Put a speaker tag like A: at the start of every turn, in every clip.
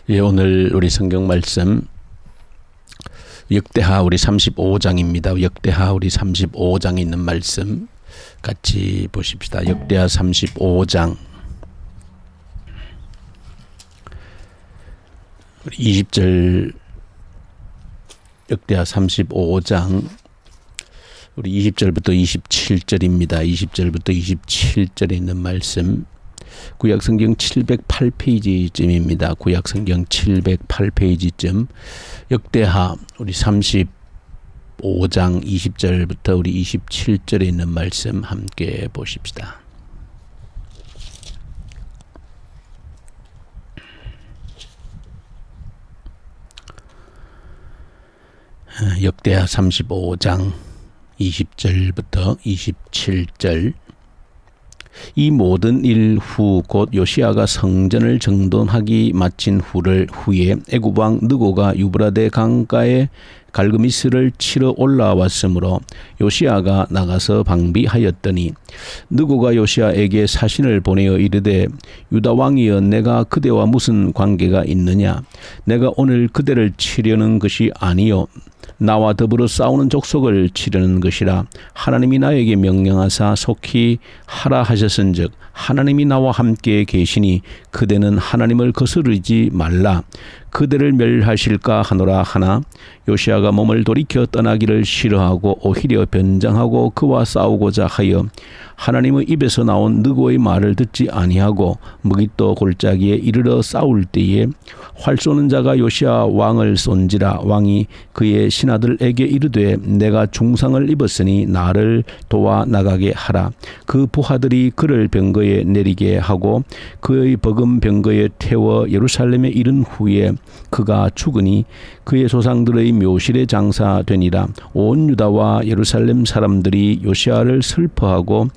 A: 예, 오늘 우리 성경 말씀 역대하 우리 35장입니다. 역대하 우리 35장에 있는 말씀 같이 보십시다. 역대하 35장 우리 20절, 역대하 35장 우리 20절부터 27절입니다. 20절부터 27절에 있는 말씀, 구약성경 708페이지쯤입니다. 구약성경 708페이지쯤 역대하 우리 35장 20절부터 우리 27절에 있는 말씀 함께 보십시다. 역대하 35장 20절부터 27절. 이 모든 일 후 곧 요시야가 성전을 정돈하기 마친 후에 애굽 왕 느고가 유브라데 강가에 갈그미스를 치러 올라왔으므로 요시야가 나가서 방비하였더니 느고가 요시야에게 사신을 보내어 이르되, 유다 왕이여, 내가 그대와 무슨 관계가 있느냐? 내가 오늘 그대를 치려는 것이 아니요 나와 더불어 싸우는 족속을 치려는 것이라. 하나님이 나에게 명령하사 속히 하라 하셨은즉 하나님이 나와 함께 계시니 그대는 하나님을 거스르지 말라. 그대를 멸하실까 하노라 하나 요시야가 몸을 돌이켜 떠나기를 싫어하고 오히려 변장하고 그와 싸우고자 하여 하나님의 입에서 나온 느고의 말을 듣지 아니하고 무깃도 골짜기에 이르러 싸울 때에 활 쏘는 자가 요시야 왕을 쏜지라. 왕이 그의 신하들에게 이르되, 내가 중상을 입었으니 나를 도와 나가게 하라. 그 부하들이 그를 병거에 내리게 하고 그의 버금 병거에 태워 예루살렘에 이른 후에 그가 죽으니 그의 조상들의 묘실에 장사되니라. 온 유다와 예루살렘 사람들이 요시야를 슬퍼하고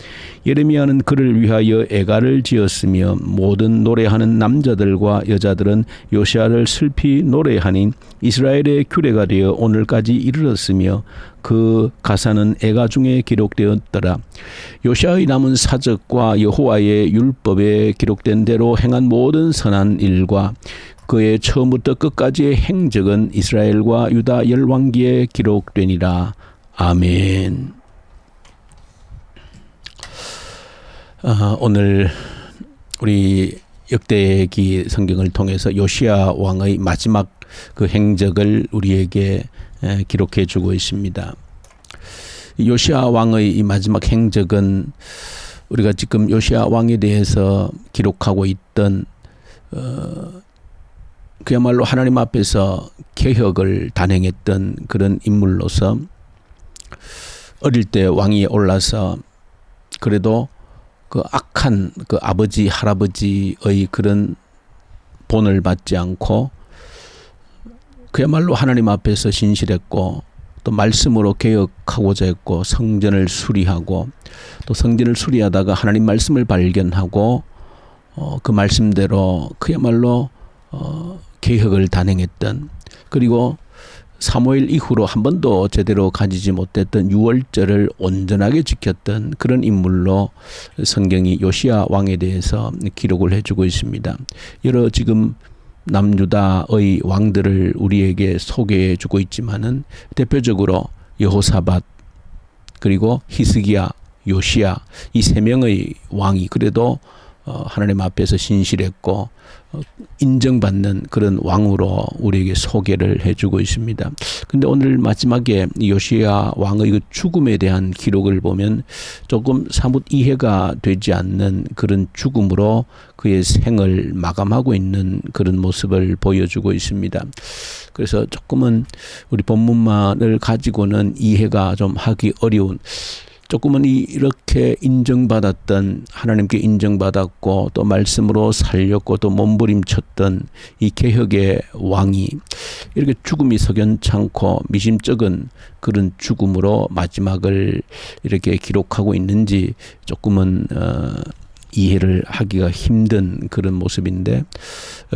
A: 예레미야는 그를 위하여 애가를 지었으며 모든 노래하는 남자들과 여자들은 요시야를 슬피 노래하니 이스라엘의 규례가 되어 오늘까지 이르렀으며 그 가사는 애가 중에 기록되었더라. 요시야의 남은 사적과 여호와의 율법에 기록된 대로 행한 모든 선한 일과 그의 처음부터 끝까지의 행적은 이스라엘과 유다 열왕기에 기록되니라. 아멘. 오늘 우리 역대기 성경을 통해서 요시야 왕의 마지막 그 행적을 우리에게 기록해 주고 있습니다. 요시야 왕의 이 마지막 행적은 우리가 지금 요시야 왕에 대해서 기록하고 있던 그야말로 하나님 앞에서 개혁을 단행했던 그런 인물로서 어릴 때 왕위에 올라서 그래도 그 악한 그 아버지 할아버지의 그런 본을 받지 않고 그야말로 하나님 앞에서 신실했고 또 말씀으로 개혁하고자 했고 성전을 수리하고 또 성전을 수리하다가 하나님 말씀을 발견하고 그 말씀대로 그야말로 개혁을 단행했던, 그리고 사무엘 이후로 한 번도 제대로 가지지 못했던 유월절을 온전하게 지켰던 그런 인물로 성경이 요시야 왕에 대해서 기록을 해주고 있습니다. 여러 지금 남유다의 왕들을 우리에게 소개해 주고 있지만은 대표적으로 여호사밧, 그리고 히스기야, 요시야, 이 세 명의 왕이 그래도 하나님 앞에서 신실했고 인정받는 그런 왕으로 우리에게 소개를 해주고 있습니다. 근데 오늘 마지막에 요시야 왕의 그 죽음에 대한 기록을 보면 조금 사뭇 이해가 되지 않는 그런 죽음으로 그의 생을 마감하고 있는 그런 모습을 보여주고 있습니다. 그래서 조금은 우리 본문만을 가지고는 이해가 좀 하기 어려운, 조금은 이렇게 인정받았던, 하나님께 인정받았고 또 말씀으로 살렸고 또 몸부림쳤던 이 개혁의 왕이 이렇게 죽음이 석연찮고 미심쩍은 그런 죽음으로 마지막을 이렇게 기록하고 있는지 조금은 이해를 하기가 힘든 그런 모습인데,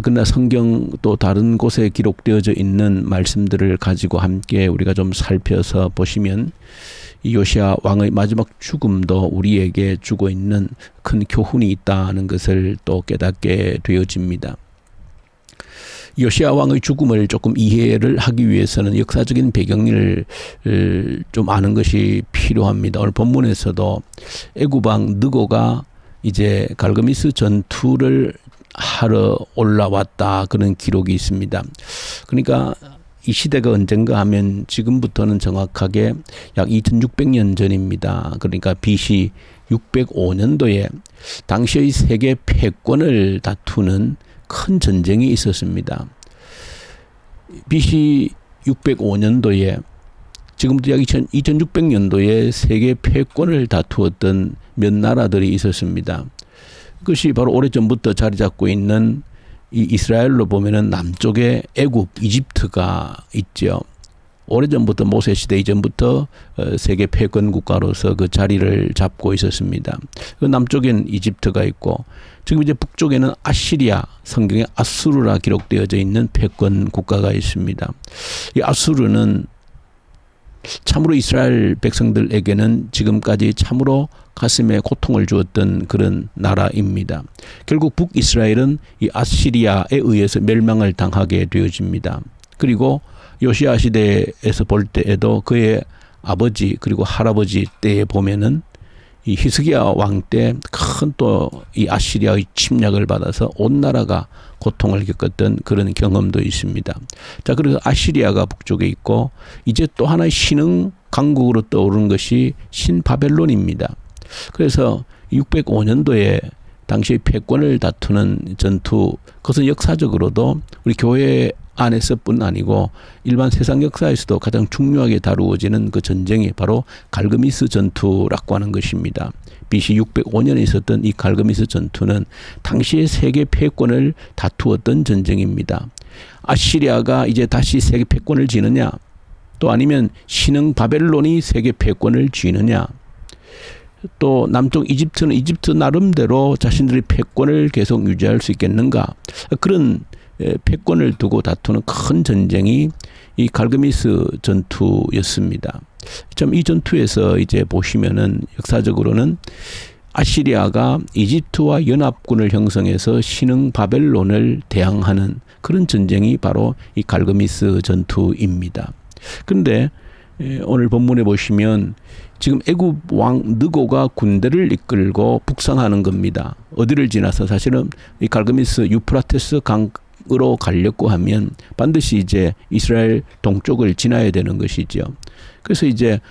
A: 그러나 성경 또 다른 곳에 기록되어져 있는 말씀들을 가지고 함께 우리가 좀 살펴서 보시면 이 요시야 왕의 마지막 죽음도 우리에게 주고 있는 큰 교훈이 있다는 것을 또 깨닫게 되어집니다. 요시야 왕의 죽음을 조금 이해를 하기 위해서는 역사적인 배경을 좀 아는 것이 필요합니다. 오늘 본문에서도 애굽 왕 느고가 이제 갈그미스 전투를 하러 올라왔다, 그런 기록이 있습니다. 그러니까 이 시대가 언젠가 하면 지금부터는 정확하게 약 2600년 전입니다. 그러니까 BC 605년도에 당시의 세계 패권을 다투는 큰 전쟁이 있었습니다. BC 605년도에 지금부터 약 2600년도에 세계 패권을 다투었던 몇 나라들이 있었습니다. 그것이 바로 오래전부터 자리 잡고 있는 이 이스라엘로 보면은 남쪽에 애굽, 이집트가 있죠. 오래전부터 모세 시대 이전부터 세계 패권 국가로서 그 자리를 잡고 있었습니다. 그 남쪽엔 이집트가 있고 지금 이제 북쪽에는 아시리아, 성경에 아수르라 기록되어져 있는 패권 국가가 있습니다. 이 아수르는 참으로 이스라엘 백성들에게는 지금까지 참으로 가슴에 고통을 주었던 그런 나라입니다. 결국 북이스라엘은 이 아시리아에 의해서 멸망을 당하게 되어집니다. 그리고 요시야 시대에서 볼 때에도 그의 아버지 그리고 할아버지 때에 보면은 이 히스기야 왕 때 큰 또 이 아시리아의 침략을 받아서 온 나라가 고통을 겪었던 그런 경험도 있습니다. 자, 그래서 아시리아가 북쪽에 있고 이제 또 하나의 신흥 강국으로 떠오르는 것이 신바벨론입니다. 그래서 605년도에 당시의 패권을 다투는 전투, 그것은 역사적으로도 우리 교회 안에서뿐 아니고 일반 세상 역사에서도 가장 중요하게 다루어지는 그 전쟁이 바로 갈그미스 전투라고 하는 것입니다. BC 605년에 있었던 이 갈그미스 전투는 당시의 세계 패권을 다투었던 전쟁입니다. 아시리아가 이제 다시 세계 패권을 쥐느냐, 또 아니면 신흥 바벨론이 세계 패권을 쥐느냐, 또 남쪽 이집트는 이집트 나름대로 자신들의 패권을 계속 유지할 수 있겠는가, 그런 패권을 두고 다투는 큰 전쟁이 이 갈그미스 전투였습니다. 참 이 전투에서 이제 보시면은 역사적으로는 아시리아가 이집트와 연합군을 형성해서 신흥 바벨론을 대항하는 그런 전쟁이 바로 이 갈그미스 전투입니다. 그런데 오늘 본문에 보시면 지금 애굽 왕 느고가 군대를 이끌고 북상하는 겁니다. 어디를 지나서 사실은 이 갈그미스 유프라테스 강으로 가려고 하면 반드시 이제 이스라엘 동쪽을 지나야 되는 것이죠. 그래서 이제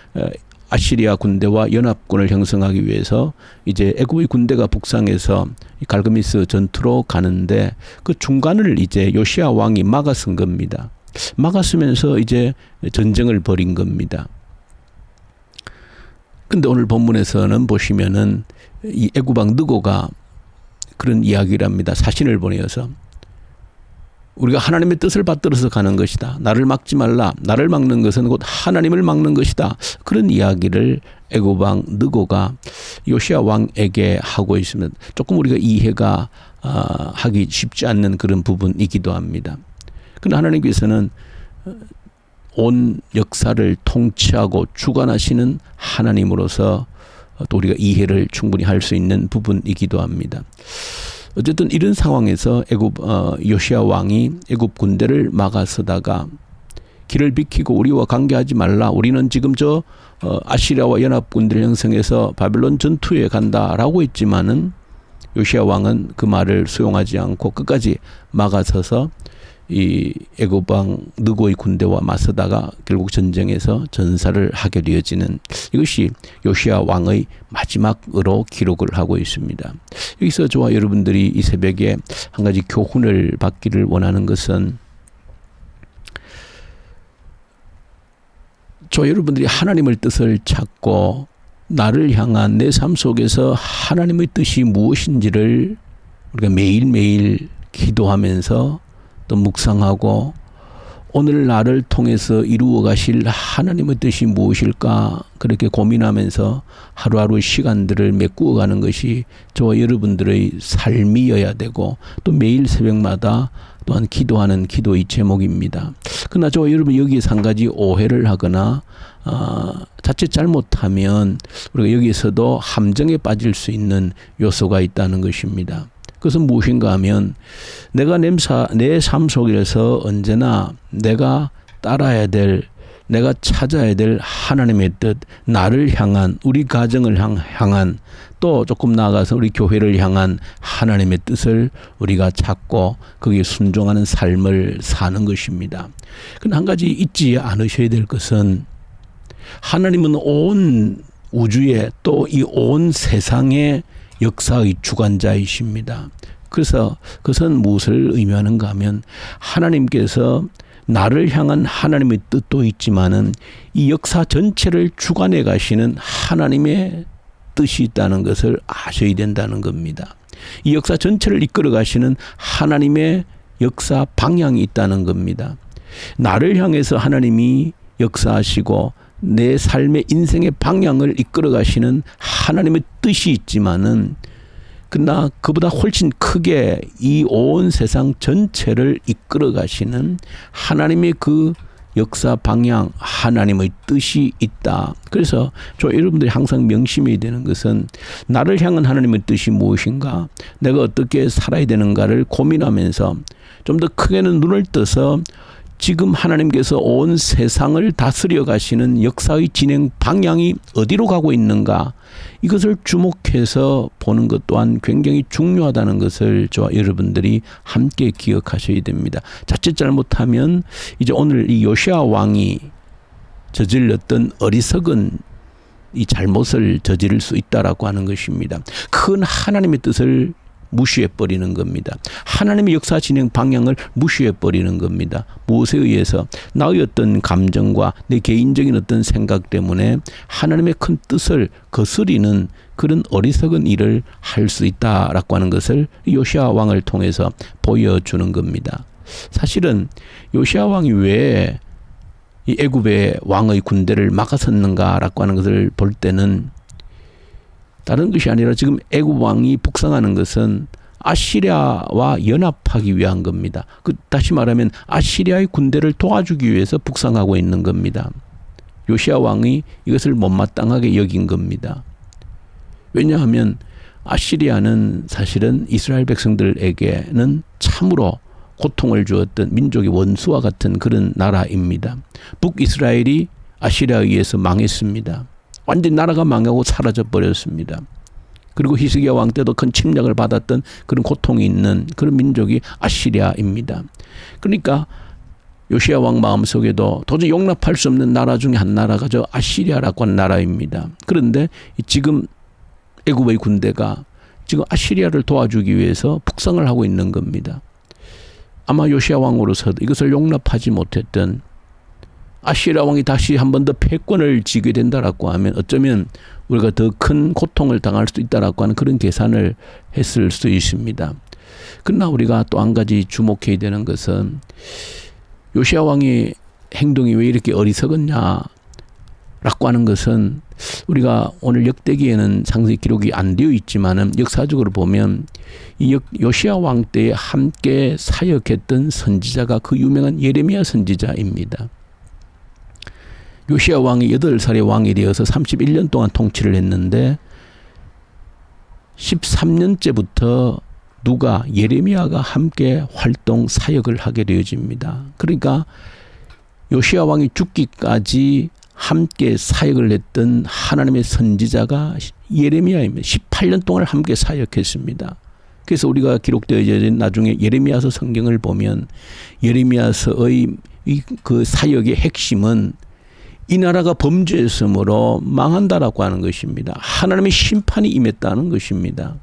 A: 아시리아 군대와 연합군을 형성하기 위해서 이제 애굽의 군대가 북상해서 갈그미스 전투로 가는데 그 중간을 이제 요시야 왕이 막아선 겁니다. 막았으면서 이제 전쟁을 벌인 겁니다. 근데 오늘 본문에서는 보시면은 이 애굽 왕 느고가 그런 이야기를 합니다. 사신을 보내어서 우리가 하나님의 뜻을 받들어서 가는 것이다. 나를 막지 말라. 나를 막는 것은 곧 하나님을 막는 것이다. 그런 이야기를 애굽 왕 느고가 요시야 왕에게 하고 있으면 조금 우리가 이해가 하기 쉽지 않는 그런 부분이기도 합니다. 그러나 하나님께서는 온 역사를 통치하고 주관하시는 하나님으로서 또 우리가 이해를 충분히 할 수 있는 부분이기도 합니다. 어쨌든 이런 상황에서 요시야 왕이 애굽 군대를 막아서다가 길을 비키고 우리와 관계하지 말라. 우리는 지금 아시리아와 연합군대를 형성해서 바벨론 전투에 간다라고 했지만은 요시야 왕은 그 말을 수용하지 않고 끝까지 막아서서 이 애굽 왕 느고의 군대와 맞서다가 결국 전쟁에서 전사를 하게 되어지는, 이것이 요시야 왕의 마지막으로 기록을 하고 있습니다. 여기서 저와 여러분들이 이 새벽에 한 가지 교훈을 받기를 원하는 것은, 저와 여러분들이 하나님의 뜻을 찾고 나를 향한 내 삶 속에서 하나님의 뜻이 무엇인지를 우리가 매일매일 기도하면서 또 묵상하고 오늘 나를 통해서 이루어 가실 하나님의 뜻이 무엇일까 그렇게 고민하면서 하루하루 시간들을 메꾸어 가는 것이 저와 여러분들의 삶이어야 되고, 또 매일 새벽마다 또한 기도하는 기도의 제목입니다. 그러나 저와 여러분 여기에서 한 가지 오해를 하거나 자칫 잘못하면 우리가 여기에서도 함정에 빠질 수 있는 요소가 있다는 것입니다. 그것은 무엇인가 하면 내가 내 삶 속에서 언제나 내가 따라야 될, 내가 찾아야 될 하나님의 뜻, 나를 향한, 우리 가정을 향한, 또 조금 나아가서 우리 교회를 향한 하나님의 뜻을 우리가 찾고 거기에 순종하는 삶을 사는 것입니다. 그런데 한 가지 잊지 않으셔야 될 것은 하나님은 온 우주에 또 이 온 세상의 역사의 주관자이십니다. 그래서 그것은 무엇을 의미하는가 하면 하나님께서 나를 향한 하나님의 뜻도 있지만은 이 역사 전체를 주관해 가시는 하나님의 뜻이 있다는 것을 아셔야 된다는 겁니다. 이 역사 전체를 이끌어 가시는 하나님의 역사 방향이 있다는 겁니다. 나를 향해서 하나님이 역사하시고 내 삶의 인생의 방향을 이끌어 가시는 하나님의 뜻이 있지만은 그러나 그보다 훨씬 크게 이 온 세상 전체를 이끌어 가시는 하나님의 그 역사 방향, 하나님의 뜻이 있다. 그래서 여러분들이 항상 명심해야 되는 것은 나를 향한 하나님의 뜻이 무엇인가, 내가 어떻게 살아야 되는가를 고민하면서 좀 더 크게는 눈을 떠서 지금 하나님께서 온 세상을 다스려 가시는 역사의 진행 방향이 어디로 가고 있는가, 이것을 주목해서 보는 것 또한 굉장히 중요하다는 것을 저와 여러분들이 함께 기억하셔야 됩니다. 자칫 잘못하면 이제 오늘 이 요시야 왕이 저질렀던 어리석은 이 잘못을 저지를 수 있다라고 하는 것입니다. 큰 하나님의 뜻을 무시해버리는 겁니다. 하나님의 역사 진행 방향을 무시해버리는 겁니다. 무엇에 의해서? 나의 어떤 감정과 내 개인적인 어떤 생각 때문에 하나님의 큰 뜻을 거스리는 그런 어리석은 일을 할 수 있다라고 하는 것을 요시야 왕을 통해서 보여주는 겁니다. 사실은 요시야 왕이 왜 이 애굽의 왕의 군대를 막아섰는가라고 하는 것을 볼 때는 다른 것이 아니라 지금 애굽 왕이 북상하는 것은 아시리아와 연합하기 위한 겁니다. 다시 말하면 아시리아의 군대를 도와주기 위해서 북상하고 있는 겁니다. 요시야 왕이 이것을 못마땅하게 여긴 겁니다. 왜냐하면 아시리아는 사실은 이스라엘 백성들에게는 참으로 고통을 주었던 민족의 원수와 같은 그런 나라입니다. 북이스라엘이 아시리아에 의해서 망했습니다. 완전히 나라가 망하고 사라져 버렸습니다. 그리고 히스기야 왕 때도 큰 침략을 받았던 그런 고통이 있는 그런 민족이 아시리아입니다. 그러니까 요시야 왕 마음속에도 도저히 용납할 수 없는 나라 중에 한 나라가 저 아시리아라고 하는 나라입니다. 그런데 지금 애굽의 군대가 지금 아시리아를 도와주기 위해서 북상을 하고 있는 겁니다. 아마 요시야 왕으로서도 이것을 용납하지 못했던 아시리아 왕이 다시 한 번 더 패권을 쥐게 된다라고 하면 어쩌면 우리가 더 큰 고통을 당할 수도 있다라고 하는 그런 계산을 했을 수도 있습니다. 그러나 우리가 또 한 가지 주목해야 되는 것은 요시야 왕의 행동이 왜 이렇게 어리석었냐라고 하는 것은 우리가 오늘 역대기에는 상세히 기록이 안 되어 있지만은 역사적으로 보면 이 요시야 왕 때에 함께 사역했던 선지자가 그 유명한 예레미야 선지자입니다. 요시야 왕이 8살의 왕이 되어서 31년 동안 통치를 했는데 13년째부터 누가 예레미야가 함께 활동 사역을 하게 되어집니다. 그러니까 요시야 왕이 죽기까지 함께 사역을 했던 하나님의 선지자가 예레미야입니다. 18년 동안 함께 사역했습니다. 그래서 우리가 기록되어 있는 나중에 예레미야서 성경을 보면 예레미야서의 그 사역의 핵심은 이 나라가 범죄했으므로 망한다라고 하는 것입니다. 하나님의 심판이 임했다는 것입니다.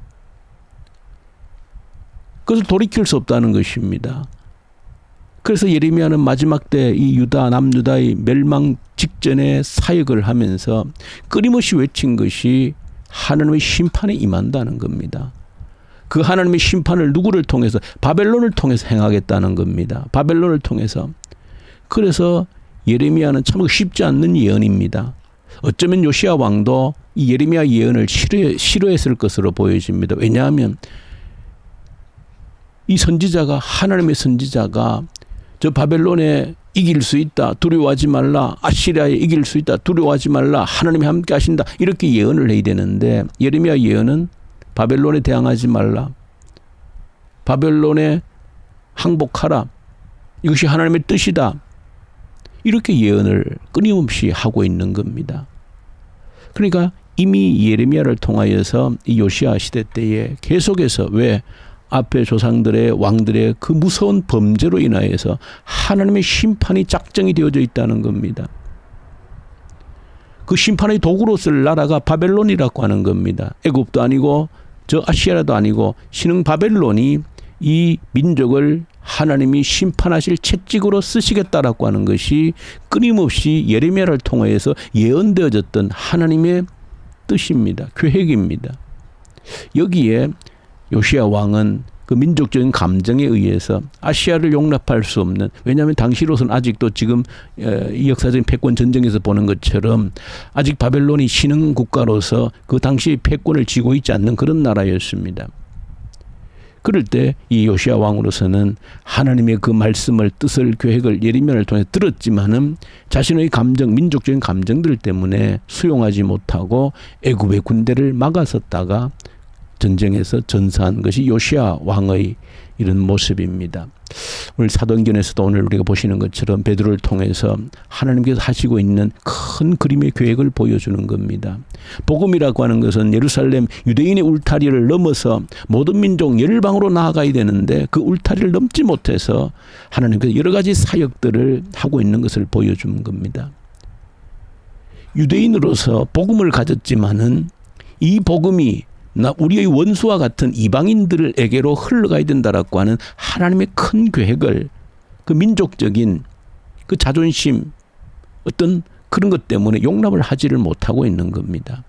A: 그것을 돌이킬 수 없다는 것입니다. 그래서 예레미야는 마지막 때 이 남유다의 멸망 직전에 사역을 하면서 끊임없이 외친 것이 하나님의 심판이 임한다는 겁니다. 그 하나님의 심판을 누구를 통해서? 바벨론을 통해서 행하겠다는 겁니다. 바벨론을 통해서. 그래서 예레미야는 참 쉽지 않는 예언입니다. 어쩌면 요시야 왕도 이 예레미야 예언을 싫어했을 것으로 보여집니다. 왜냐하면 이 선지자가, 하나님의 선지자가 저 바벨론에 이길 수 있다, 두려워하지 말라, 아시리아에 이길 수 있다, 두려워하지 말라, 하나님이 함께 하신다, 이렇게 예언을 해야 되는데 예레미야 예언은 바벨론에 대항하지 말라, 바벨론에 항복하라. 이것이 하나님의 뜻이다. 이렇게 예언을 끊임없이 하고 있는 겁니다. 그러니까 이미 예레미야를 통하여서 이 요시야 시대 때에 계속해서 왜 앞에 조상들의 왕들의 그 무서운 범죄로 인하여서 하나님의 심판이 작정이 되어져 있다는 겁니다. 그 심판의 도구로 쓸 나라가 바벨론이라고 하는 겁니다. 애굽도 아니고 저 아시아라도 아니고 신흥 바벨론이 이 민족을 하나님이 심판하실 채찍으로 쓰시겠다라고 하는 것이 끊임없이 예레미야를 통해서 예언되어졌던 하나님의 뜻입니다. 계획입니다. 여기에 요시야 왕은 그 민족적인 감정에 의해서 아시아를 용납할 수 없는, 왜냐하면 당시로서는 아직도 지금 이 역사적인 패권 전쟁에서 보는 것처럼 아직 바벨론이 신흥 국가로서 그 당시의 패권을 쥐고 있지 않는 그런 나라였습니다. 그럴 때 이 요시야 왕으로서는 하나님의 그 말씀을, 뜻을, 계획을 예레미야를 통해 들었지만은 자신의 감정, 민족적인 감정들 때문에 수용하지 못하고 애굽의 군대를 막아섰다가 전쟁에서 전사한 것이 요시야 왕의 이런 모습입니다. 오늘 사도행전에서도 오늘 우리가 보시는 것처럼 베드로를 통해서 하나님께서 하시고 있는 큰 그림의 계획을 보여주는 겁니다. 복음이라고 하는 것은 예루살렘 유대인의 울타리를 넘어서 모든 민족 열방으로 나아가야 되는데 그 울타리를 넘지 못해서 하나님께서 여러 가지 사역들을 하고 있는 것을 보여주는 겁니다. 유대인으로서 복음을 가졌지만은 이 복음이 우리의 원수와 같은 이방인들에게로 흘러가야 된다라고 하는 하나님의 큰 계획을 그 민족적인 그 자존심 어떤 그런 것 때문에 용납을 하지를 못하고 있는 겁니다.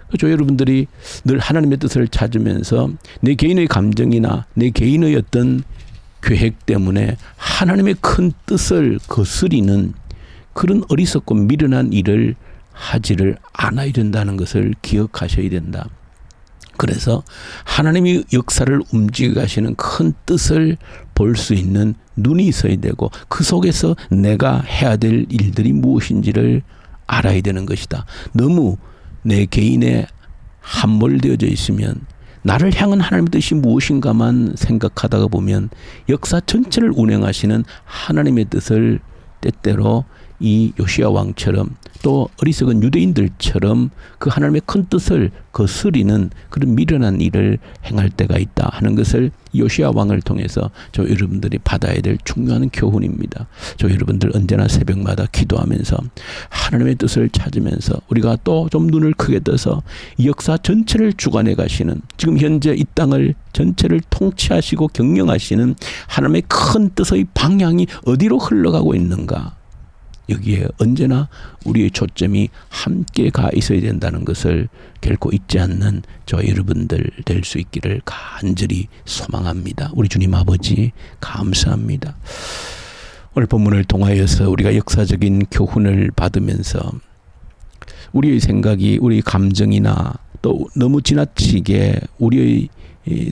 A: 그렇죠. 여러분들이 늘 하나님의 뜻을 찾으면서 내 개인의 감정이나 내 개인의 어떤 계획 때문에 하나님의 큰 뜻을 거스리는 그런 어리석고 미련한 일을 하지를 않아야 된다는 것을 기억하셔야 된다. 그래서 하나님이 역사를 움직여 가시는 큰 뜻을 볼 수 있는 눈이 있어야 되고 그 속에서 내가 해야 될 일들이 무엇인지를 알아야 되는 것이다. 너무 내 개인에 함몰되어져 있으면 나를 향한 하나님의 뜻이 무엇인가만 생각하다가 보면 역사 전체를 운행하시는 하나님의 뜻을 때때로 이 요시야 왕처럼 또 어리석은 유대인들처럼 그 하나님의 큰 뜻을 거스리는 그런 미련한 일을 행할 때가 있다 하는 것을 요시야 왕을 통해서 저 여러분들이 받아야 될 중요한 교훈입니다. 저 여러분들 언제나 새벽마다 기도하면서 하나님의 뜻을 찾으면서 우리가 또 좀 눈을 크게 떠서 이 역사 전체를 주관해 가시는, 지금 현재 이 땅을 전체를 통치하시고 경영하시는 하나님의 큰 뜻의 방향이 어디로 흘러가고 있는가, 여기에 언제나 우리의 초점이 함께 가 있어야 된다는 것을 결코 잊지 않는 저 여러분들 될 수 있기를 간절히 소망합니다. 우리 주님 아버지 감사합니다. 오늘 본문을 통하여서 우리가 역사적인 교훈을 받으면서 우리의 생각이, 우리의 감정이나 또 너무 지나치게 우리의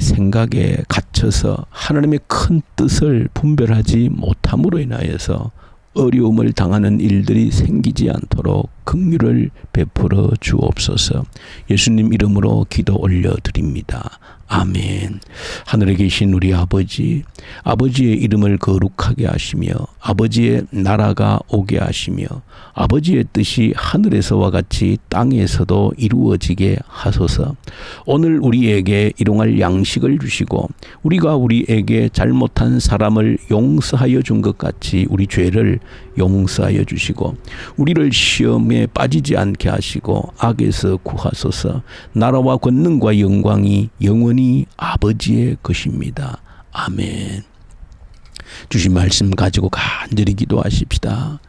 A: 생각에 갇혀서 하나님의 큰 뜻을 분별하지 못함으로 인하여서 어려움을 당하는 일들이 생기지 않도록 긍휼을 베풀어 주옵소서. 예수님 이름으로 기도 올려드립니다. 아멘. 하늘에 계신 우리 아버지, 아버지의 이름을 거룩하게 하시며 아버지의 나라가 오게 하시며 아버지의 뜻이 하늘에서와 같이 땅에서도 이루어지게 하소서. 오늘 우리에게 일용할 양식을 주시고 우리가 우리에게 잘못한 사람을 용서하여 준 것 같이 우리 죄를 용서하여 주시고 우리를 시험에 빠지지 않게 하시고 악에서 구하소서. 나라와 권능과 영광이 영원히 아버지의 것입니다. 아멘. 주신 말씀 가지고 간절히 기도하십시다.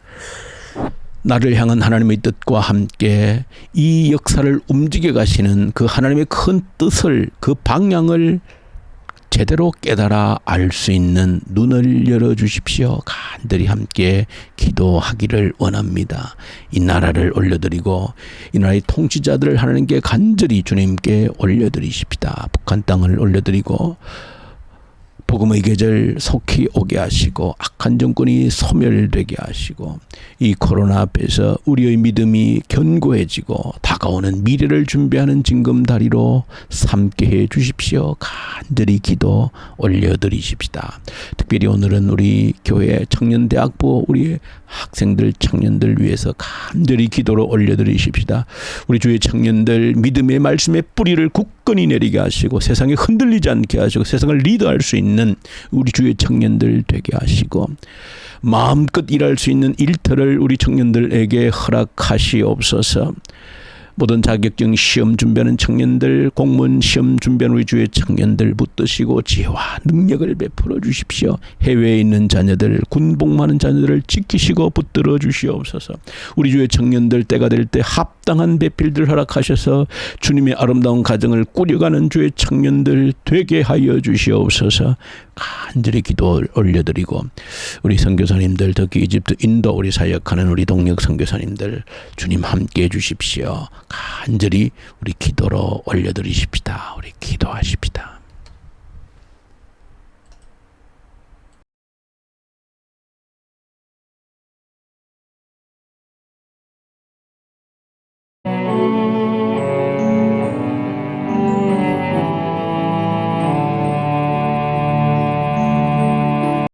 A: 나를 향한 하나님의 뜻과 함께 이 역사를 움직여 가시는 그 하나님의 큰 뜻을, 그 방향을 제대로 깨달아 알 수 있는 눈을 열어주십시오. 간절히 함께 기도하기를 원합니다. 이 나라를 올려드리고 이 나라의 통치자들을 하나님께 간절히 주님께 올려드리십시다. 북한 땅을 올려드리고 복음의 계절 속히 오게 하시고 악한 정권이 소멸되게 하시고 이 코로나 앞에서 우리의 믿음이 견고해지고 다가오는 미래를 준비하는 징검다리로 삼게 해 주십시오. 간절히 기도 올려드리십시다. 특별히 오늘은 우리 교회 청년대학부 우리 학생들 청년들 위해서 간절히 기도로 올려드리십시다. 우리 주의 청년들 믿음의 말씀의 뿌리를 굳건히 내리게 하시고 세상에 흔들리지 않게 하시고 세상을 리드할 수 있는 우리 주의 청년들 되게 하시고 마음껏 일할 수 있는 일터를 우리 청년들에게 허락하시옵소서. 모든 자격증 시험 준비하는 청년들, 공무원 시험 준비하는 우리 주의 청년들 붙드시고 지혜와 능력을 베풀어 주십시오. 해외에 있는 자녀들, 군복무하는 자녀들을 지키시고 붙들어 주시옵소서. 우리 주의 청년들 때가 될 때 합당한 배필들 허락하셔서 주님의 아름다운 가정을 꾸려가는 주의 청년들 되게 하여 주시옵소서. 간절히 기도 올려드리고 우리 선교사님들, 특히 이집트 인도 우리 사역하는 우리 동력 선교사님들 주님 함께 해 주십시오. 간절히 우리 기도로 올려드리십시다. 우리 기도하십시다.